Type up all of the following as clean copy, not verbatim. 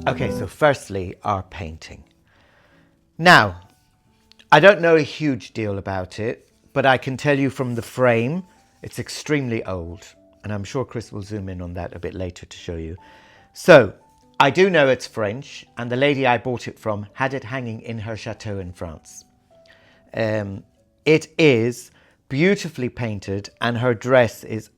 Okay, so firstly, our painting. Now, I don't know a huge deal about it, but I can tell you from the frame, it's extremely old. And I'm sure Chris will zoom in on that a bit later to show you. So, I do know it's French, and the lady I bought it from had it hanging in her chateau in France. It is beautifully painted, and her dress is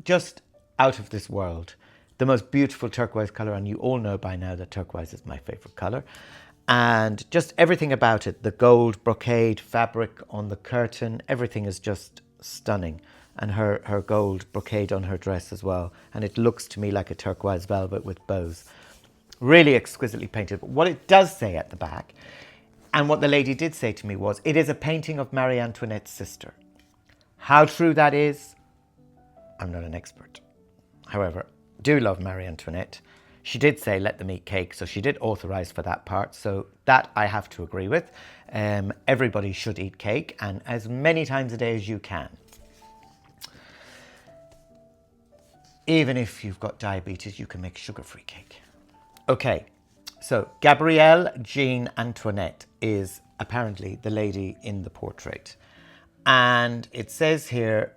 just out of this world. The most beautiful turquoise color, and you all know by now that turquoise is my favorite color. And just everything about it, the gold brocade fabric on the curtain, everything is just stunning. And her gold brocade on her dress as well. And it looks to me like a turquoise velvet with bows. Really exquisitely painted. But what it does say at the back, and what the lady did say to me was, it is a painting of Marie Antoinette's sister. How true that is, I'm not an expert. However, do love Marie Antoinette. She did say let them eat cake, so she did authorize for that part, so that I have to agree with. Everybody should eat cake, and as many times a day as you can. Even if you've got diabetes, you can make sugar-free cake. Okay, so Gabrielle Jean Antoinette is apparently the lady in the portrait. And it says here,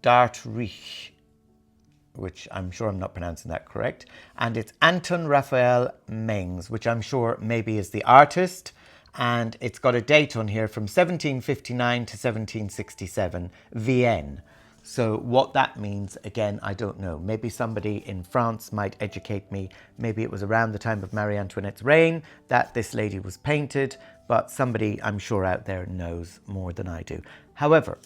D'Artrich, which I'm sure I'm not pronouncing that correct. And it's Anton Raphael Mengs, which I'm sure maybe is the artist. And it's got a date on here from 1759 to 1767, Vienne. So what that means, again, I don't know. Maybe somebody in France might educate me. Maybe it was around the time of Marie Antoinette's reign that this lady was painted, but somebody I'm sure out there knows more than I do. However,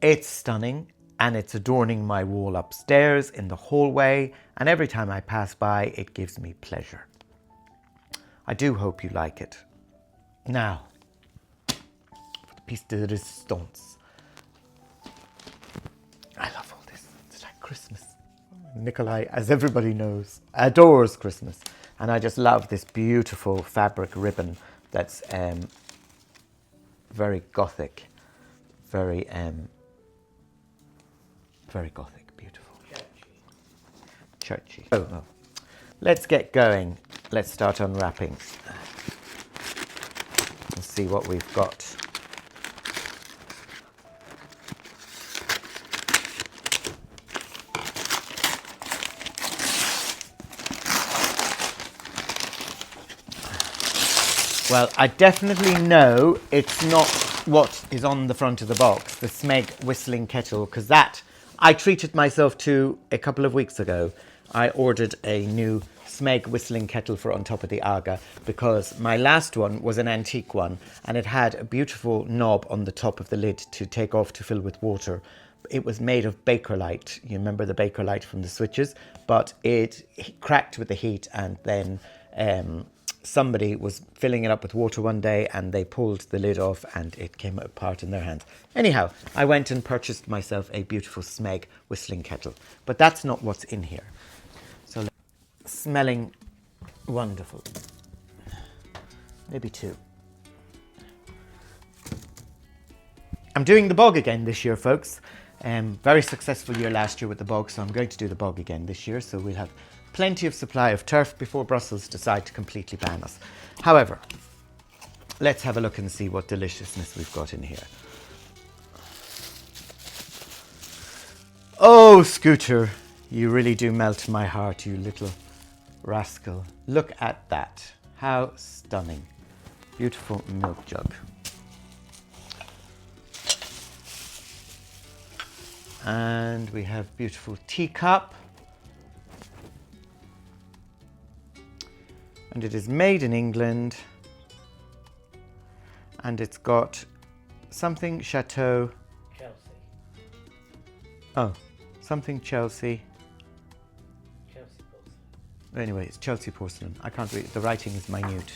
it's stunning, and it's adorning my wall upstairs in the hallway, and every time I pass by, it gives me pleasure. I do hope you like it. Now, for the piece de resistance. I love all this. It's like Christmas. Nicholai, as everybody knows, adores Christmas. And I just love this beautiful fabric ribbon that's very Gothic. Very Gothic, beautiful. Churchy. Oh, well. Let's get going. Let's start unwrapping. Let's see what we've got. Well, I definitely know it's not what is on the front of the box, the Smeg whistling kettle, because that I treated myself to a couple of weeks ago. I ordered a new Smeg whistling kettle for on top of the Aga because my last one was an antique one and it had a beautiful knob on the top of the lid to take off to fill with water. It was made of Bakelite. You remember the Bakelite from the switches, but it cracked with the heat, and then somebody was filling it up with water one day and they pulled the lid off and it came apart in their hands. Anyhow, I went and purchased myself a beautiful Smeg whistling kettle, but that's not what's in here. So, smelling wonderful. Maybe two. I'm doing the bog again this year, folks. Very successful year last year with the bog, so I'm going to do the bog again this year, so we'll have plenty of supply of turf before Brussels decide to completely ban us. However, let's have a look and see what deliciousness we've got in here. Oh, Scooter, you really do melt my heart, you little rascal. Look at that. How stunning. Beautiful milk jug. And we have beautiful teacup. And it is made in England. And it's got something Chateau. Chelsea. Oh, something Chelsea. Chelsea porcelain. Anyway, it's Chelsea porcelain. I can't read. The writing is minute.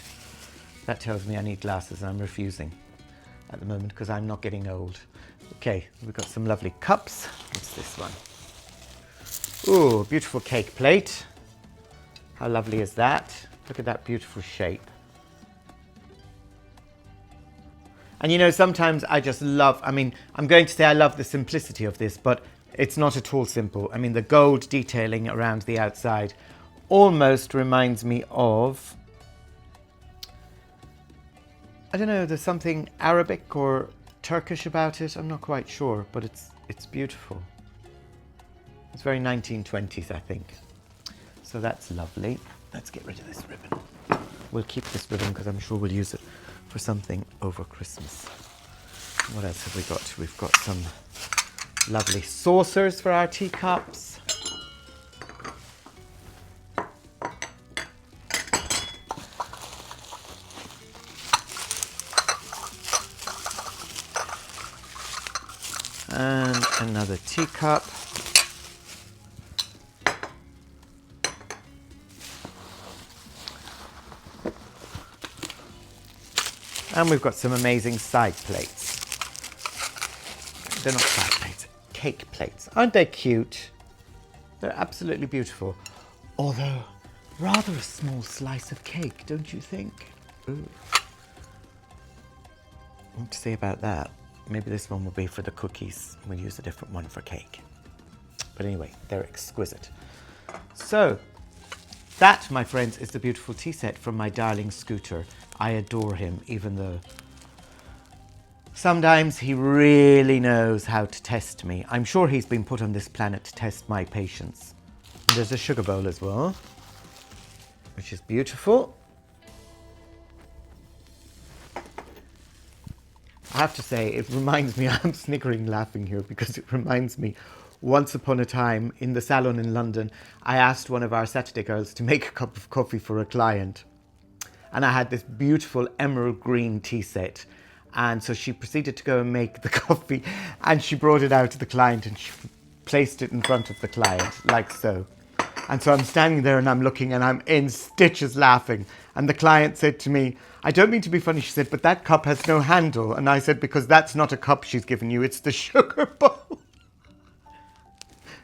That tells me I need glasses and I'm refusing at the moment because I'm not getting old. Okay, we've got some lovely cups. What's this one? Ooh, beautiful cake plate. How lovely is that? Look at that beautiful shape. And you know, sometimes I just love, I mean, I'm going to say I love the simplicity of this, but it's not at all simple. I mean, the gold detailing around the outside, almost reminds me of, I don't know, there's something Arabic or Turkish about it. I'm not quite sure, but it's beautiful. It's very 1920s, I think. So that's lovely. Let's get rid of this ribbon. We'll keep this ribbon because I'm sure we'll use it for something over Christmas. What else have we got? We've got some lovely saucers for our teacups. And another teacup. And we've got some amazing side plates. They're not side plates, cake plates. Aren't they cute? They're absolutely beautiful. Although, rather a small slice of cake, don't you think? Ooh. What to say about that? Maybe this one will be for the cookies. We'll use a different one for cake. But anyway, they're exquisite. So, that, my friends, is the beautiful tea set from my darling Scooter. I adore him, even though sometimes he really knows how to test me. I'm sure he's been put on this planet to test my patience. And there's a sugar bowl as well, which is beautiful. I have to say, it reminds me, I'm snickering laughing here because it reminds me, once upon a time in the salon in London, I asked one of our Saturday girls to make a cup of coffee for a client. And I had this beautiful emerald green tea set. And so she proceeded to go and make the coffee and she brought it out to the client and she placed it in front of the client, like so. And so I'm standing there and I'm looking and I'm in stitches laughing. And the client said to me, I don't mean to be funny, she said, but that cup has no handle. And I said, because that's not a cup she's given you, it's the sugar bowl.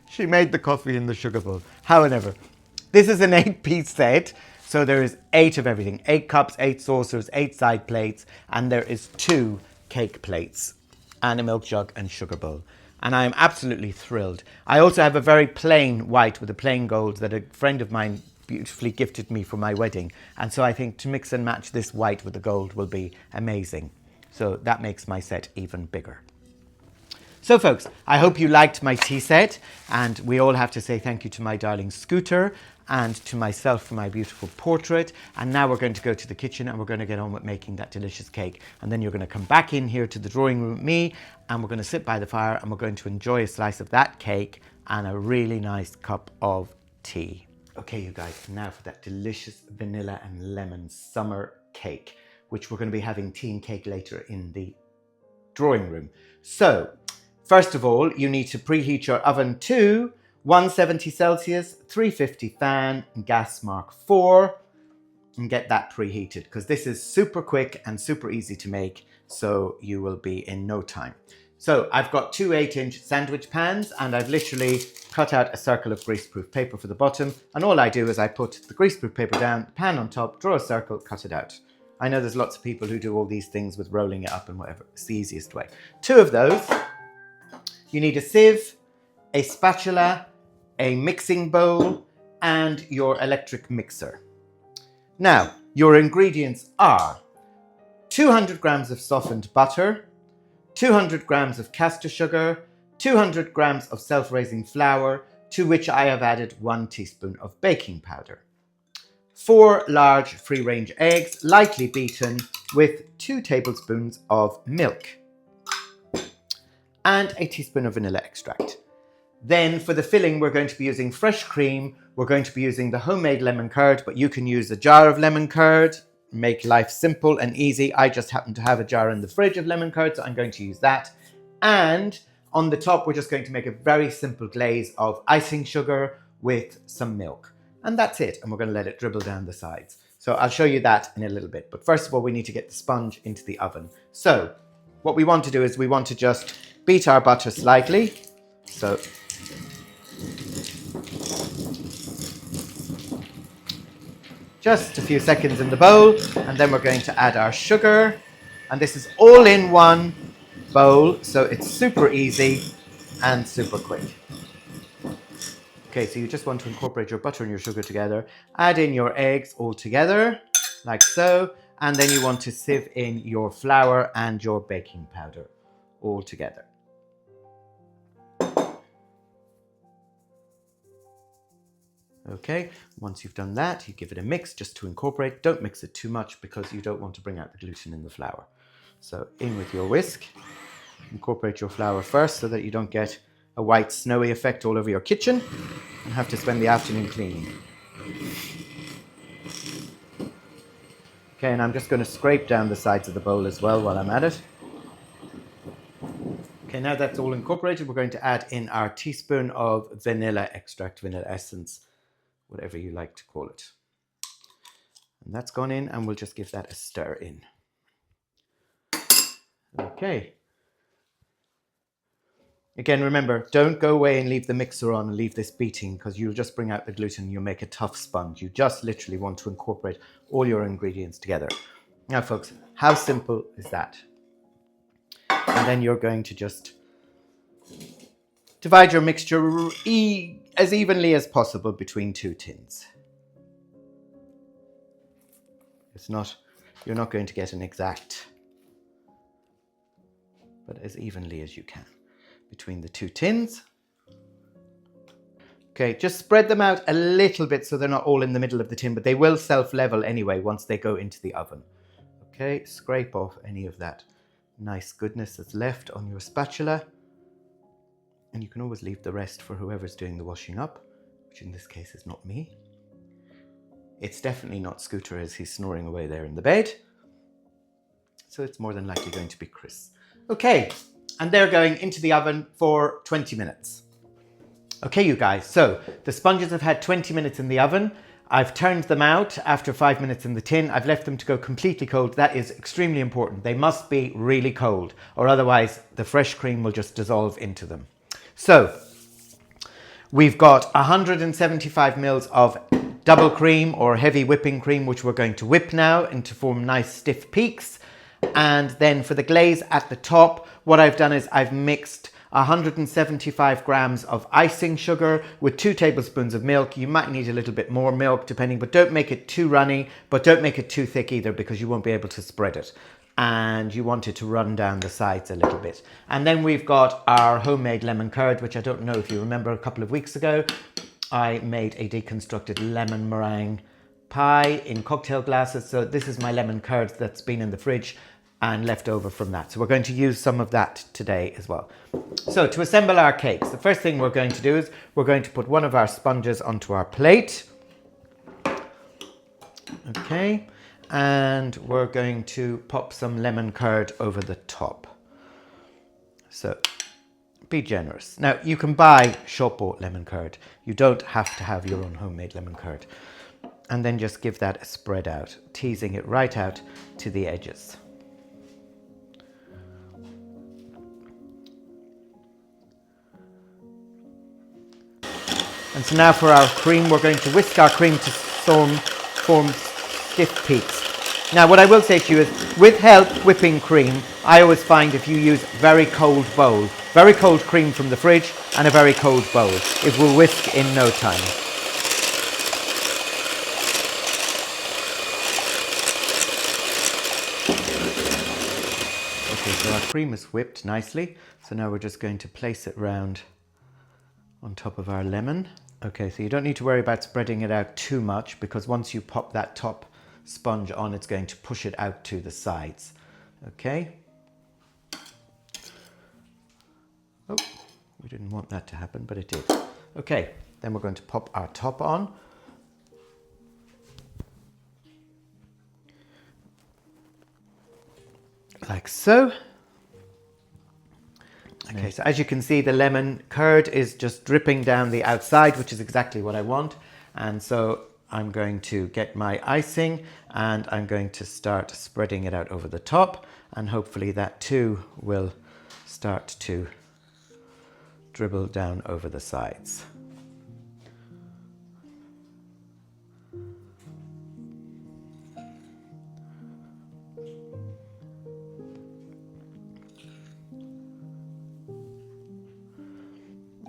She made the coffee in the sugar bowl. However, this is an 8-piece set. So there is 8 of everything, 8 cups, 8 saucers, 8 side plates, and there is 2 cake plates and a milk jug and sugar bowl. And I am absolutely thrilled. I also have a very plain white with a plain gold that a friend of mine beautifully gifted me for my wedding. And so I think to mix and match this white with the gold will be amazing. So that makes my set even bigger. So folks, I hope you liked my tea set, and we all have to say thank you to my darling Scooter and to myself for my beautiful portrait. And now we're going to go to the kitchen and we're going to get on with making that delicious cake. And then you're going to come back in here to the drawing room with me and we're going to sit by the fire and we're going to enjoy a slice of that cake and a really nice cup of tea. Okay, you guys, now for that delicious vanilla and lemon summer cake, which we're going to be having tea and cake later in the drawing room. So, first of all, you need to preheat your oven to 170 Celsius, 350 fan, gas mark 4, and get that preheated because this is super quick and super easy to make, so you will be in no time. So I've got 2 8-inch sandwich pans and I've literally cut out a circle of greaseproof paper for the bottom, and all I do is I put the greaseproof paper down, the pan on top, draw a circle, cut it out. I know there's lots of people who do all these things with rolling it up and whatever. It's the easiest way. 2 of those. You need a sieve, a spatula, a mixing bowl, and your electric mixer. Now, your ingredients are 200 grams of softened butter, 200 grams of caster sugar, 200 grams of self-raising flour, to which I have added 1 teaspoon of baking powder. 4 large free-range eggs, lightly beaten, with 2 tablespoons of milk, and a teaspoon of vanilla extract. Then for the filling, we're going to be using fresh cream. We're going to be using the homemade lemon curd, but you can use a jar of lemon curd. Make life simple and easy. I just happen to have a jar in the fridge of lemon curd, so I'm going to use that. And on the top, we're just going to make a very simple glaze of icing sugar with some milk. And that's it. And we're going to let it dribble down the sides. So I'll show you that in a little bit. But first of all, we need to get the sponge into the oven. So what we want to do is we want to just beat our butter slightly. So just a few seconds in the bowl, and then we're going to add our sugar. And this is all in one bowl, so it's super easy and super quick. Okay, so you just want to incorporate your butter and your sugar together. Add in your eggs all together, like so. And then you want to sieve in your flour and your baking powder all together. Okay, once you've done that, you give it a mix just to incorporate. Don't mix it too much because you don't want to bring out the gluten in the flour. So in with your whisk. Incorporate your flour first so that you don't get a white snowy effect all over your kitchen and have to spend the afternoon cleaning. Okay, and I'm just going to scrape down the sides of the bowl as well while I'm at it. Okay, now that's all incorporated, we're going to add in our teaspoon of vanilla extract, vanilla essence, whatever you like to call it. And that's gone in, and we'll just give that a stir in. Okay. Again, remember, don't go away and leave the mixer on and leave this beating, because you'll just bring out the gluten and you'll make a tough sponge. You just literally want to incorporate all your ingredients together. Now, folks, how simple is that? And then you're going to just divide your mixture as evenly as possible between 2 tins. You're not going to get an exact, but as evenly as you can between the 2 tins. Okay, just spread them out a little bit so they're not all in the middle of the tin, but they will self-level anyway once they go into the oven. Okay, scrape off any of that nice goodness that's left on your spatula. And you can always leave the rest for whoever's doing the washing up, which in this case is not me. It's definitely not Scooter as he's snoring away there in the bed. So it's more than likely going to be Chris. Okay, and they're going into the oven for 20 minutes. Okay, you guys, so the sponges have had 20 minutes in the oven. I've turned them out after 5 minutes in the tin. I've left them to go completely cold. That is extremely important. They must be really cold, or otherwise the fresh cream will just dissolve into them. So we've got 175 mils of double cream or heavy whipping cream, which we're going to whip now and to form nice stiff peaks. And then for the glaze at the top, what I've done is I've mixed 175 grams of icing sugar with 2 tablespoons of milk. You might need a little bit more milk depending, but don't make it too runny, but don't make it too thick either because you won't be able to spread it. And you want it to run down the sides a little bit. And then we've got our homemade lemon curd, which I don't know if you remember a couple of weeks ago. I made a deconstructed lemon meringue pie in cocktail glasses. So this is my lemon curd that's been in the fridge and left over from that. So we're going to use some of that today as well. So to assemble our cakes, the first thing we're going to do is we're going to put one of our sponges onto our plate. Okay, and we're going to pop some lemon curd over the top. So be generous. Now you can buy shop-bought lemon curd. You don't have to have your own homemade lemon curd. And then just give that a spread out, teasing it right out to the edges. And so now for our cream, we're going to whisk our cream to form stiff peaks. Now what I will say to you is, with help whipping cream, I always find if you use very cold bowl, very cold cream from the fridge and a very cold bowl, it will whisk in no time. Okay, so our cream is whipped nicely. So now we're just going to place it round on top of our lemon. Okay, so you don't need to worry about spreading it out too much because once you pop that top sponge on, it's going to push it out to the sides. Okay. Oh, we didn't want that to happen, but it did. Okay, then we're going to pop our top on. Like so. Okay, so as you can see, the lemon curd is just dripping down the outside, which is exactly what I want. And so I'm going to get my icing and I'm going to start spreading it out over the top. And hopefully that too will start to dribble down over the sides.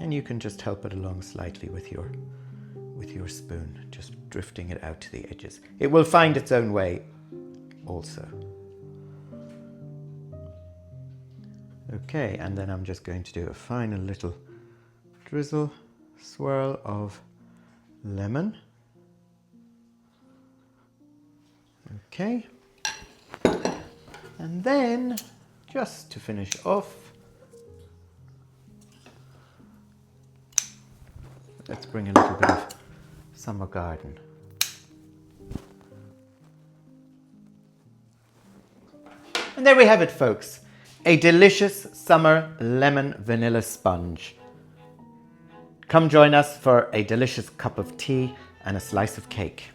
And you can just help it along slightly with your spoon, just drifting it out to the edges. It will find its own way also. Okay, and then I'm just going to do a final little drizzle, swirl of lemon. Okay, and then just to finish off, let's bring a little bit of summer garden. And there we have it, folks. A delicious summer lemon vanilla sponge. Come join us for a delicious cup of tea and a slice of cake.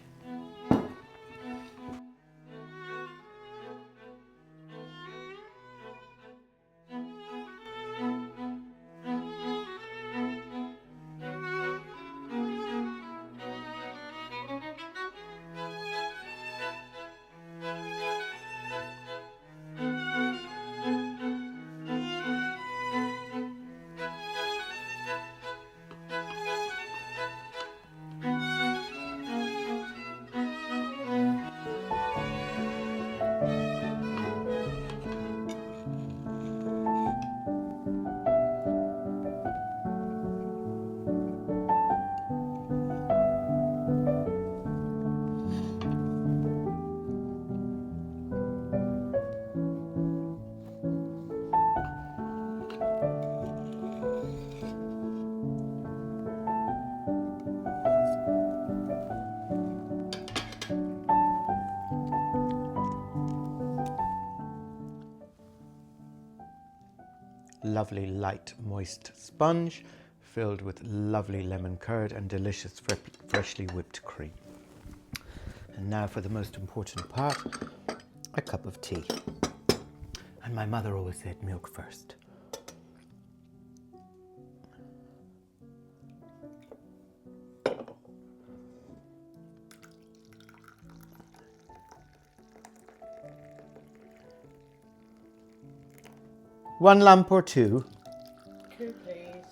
Lovely light moist sponge filled with lovely lemon curd and delicious freshly whipped cream. And now for the most important part, a cup of tea. And my mother always said milk first. One lump or two? Two, please.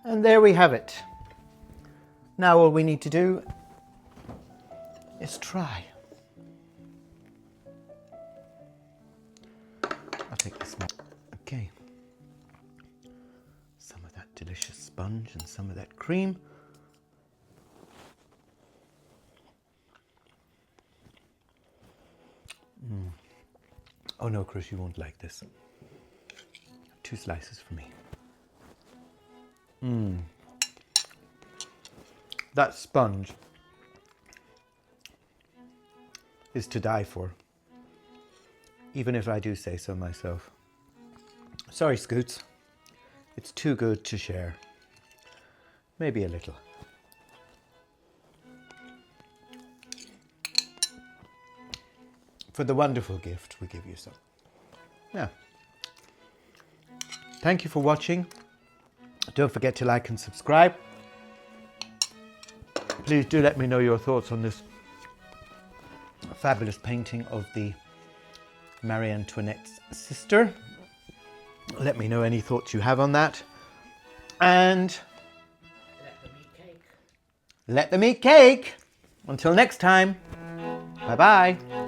And there we have it. Now all we need to do is try. I'll take this one. Okay. Some of that delicious sponge and some of that cream. Oh no, Chris, you won't like this. 2 slices for me. That sponge is to die for, even if I do say so myself. Sorry, Scoots. It's too good to share. Maybe a little. For the wonderful gift we give you some. Yeah. Thank you for watching. Don't forget to like and subscribe. Please do let me know your thoughts on this fabulous painting of the Marie Antoinette's sister. Let me know any thoughts you have on that. And Let them eat cake. let them eat cake. Until next time. Bye-bye.